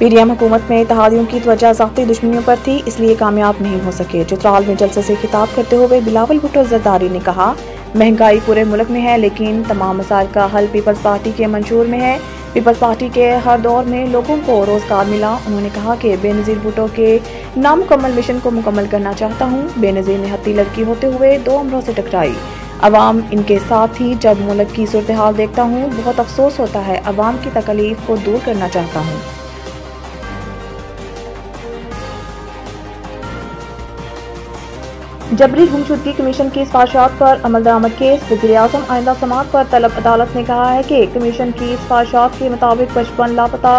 PDM हुकूमत में इत्तेहादियों की तवज्जो ज़ाती दुश्मनियों पर थी, इसलिए कामयाब नहीं हो सके। चित्राल में जलसे से खिताब करते हुए बिलावल भुट्टो जरदारी ने कहा, महंगाई पूरे मुल्क में है, लेकिन तमाम मसाइल का हल पीपल्स पार्टी के मंशूर में है। पीपल्स पार्टी के हर दौर में लोगों को रोजगार मिला। उन्होंने कहा कि बेनज़ीर भुट्टो के नामुकम्मल मिशन को मुकम्मल करना चाहता हूँ। बेनज़ीर ने हत्ती लड़की होते हुए 2 अमरों से टकराई। अवाम इनके साथ ही जब मुल्क की सूरत हाल देखता हूँ, बहुत अफसोस होता है। अवाम की तकलीफ को दूर करना चाहता हूँ। जबरी गुमशुदगी कमीशन की सिफारिशात पर अमल दरामद केस। वज़ीर-ए-आज़म आइंदा समाअत पर तलब अदालत ने कहा है कि कमीशन की सिफारिशात के मुताबिक 55 लापता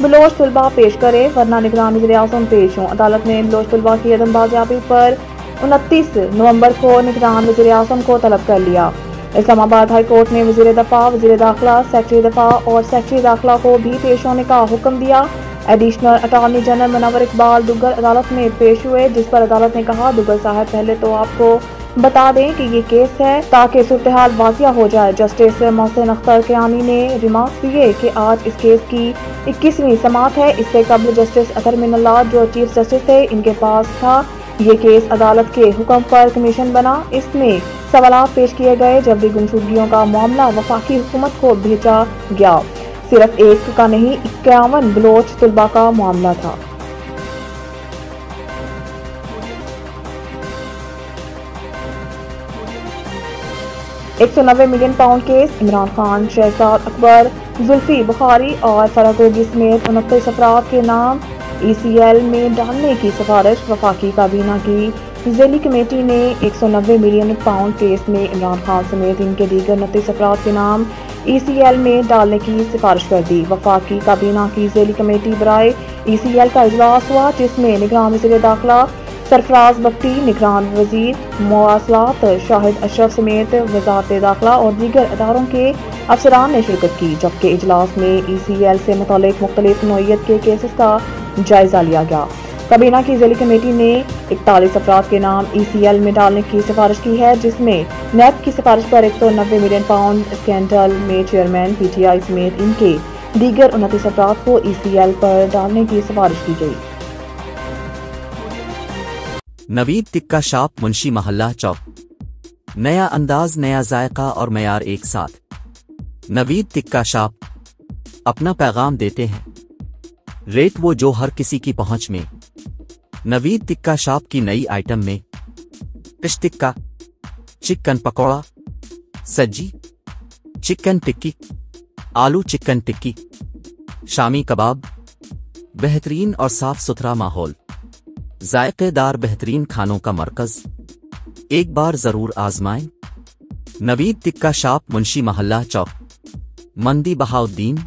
बलोच तलबा पेश करे, वरना निगरान वज़ीर-ए-आज़म पेश हों। अदालत ने बलोच तलबा की अदम बाजियाबी पर 29 नवंबर को निगरान वज़ीर-ए-आज़म को तलब कर लिया। इस्लामाबाद हाई कोर्ट ने वज़ीर दफ़ा, वज़ीर दाखिला, सेक्रेटरी दफ़ा और सेक्रेटरी दाखिला को भी पेश होने का हुक्म दिया। Additional attorney general Munawwar Iqbal Duggal अदालत में पेश हुए, जिस पर अदालत ने कहा, दुग्गल साहब पहले तो आपको बता दें कि ये केस है ताकि सूरत-ए-हाल वाज़िया हो जाए। जस्टिस मोहसिन अख्तर कियानी ने रिमार्क्स दिए कि आज इस केस की 21वीं समाअत है। इससे कबल जस्टिस अतर मिनल्लाह जो चीफ जस्टिस थे, इनके पास था ये केस अदालत के हुक्म पर कमीशन बना। इसमें सवालात पेश किए गए। जबरी गुमशुदगियों का मामला वफाकी हुकूमत को भेजा गया। सिर्फ एक का नहीं, 51 बलोच तलबा का मामला था। £190 मिलियन केस। इमरान खान, शहजाद अकबर, जुल्फी बुखारी और फरागोगी समेत 29 अफराद के नाम ECL में डालने की सिफारिश। वफाकी काबीना की ज़ैली कमेटी ने £190 मिलियन केस में इमरान खान समेत इनके दीगर 29 अफराद के नाम ECL में डालने की सिफारिश कर दी। वफाकी काबीना की ज़ैली कमेटी बराए ECL का इजलास हुआ, जिसमें निगरान वज़ीर दाखिला सरफराज बख्ती, निगरान वज़ीर मवासलात शाहिद अशरफ समेत वज़ारत दाखिला और दीगर अदारों के अफसरान ने शिरकत की। जबकि इजलास में ECL से मुतालिक मुख्तलिफ नौइयत के केसेस का जायजा लिया गया। काबीना की ज़ैली कमेटी ने 41 अफराद के नाम ECL में डालने की सिफारिश की है, जिसमें नैब की सिफारिश पर £190 मिलियन स्कैंडल में चेयरमैन PTI समेत इनके दीगर 29 अफराद को ECL पर डालने की सिफारिश की गई। नवीद टिक्का शॉप, मुंशी महल्ला चौक। नया अंदाज, नया जायका और मयार एक साथ। नवीद टिक्का शॉप अपना पैगाम देते हैं, रेट वो जो हर किसी की पहुंच में। नवीद टिक्का शॉप की नई आइटम में फिश टिक्का, चिकन पकौड़ा, सज्जी, चिकन टिक्की, आलू चिकन टिक्की, शामी कबाब, बेहतरीन और साफ सुथरा माहौल, जायकेदार बेहतरीन खानों का मरकज। एक बार जरूर आजमाएं। नवीद टिक्का शॉप, मुंशी महल्ला चौक, मंदी बहाउद्दीन।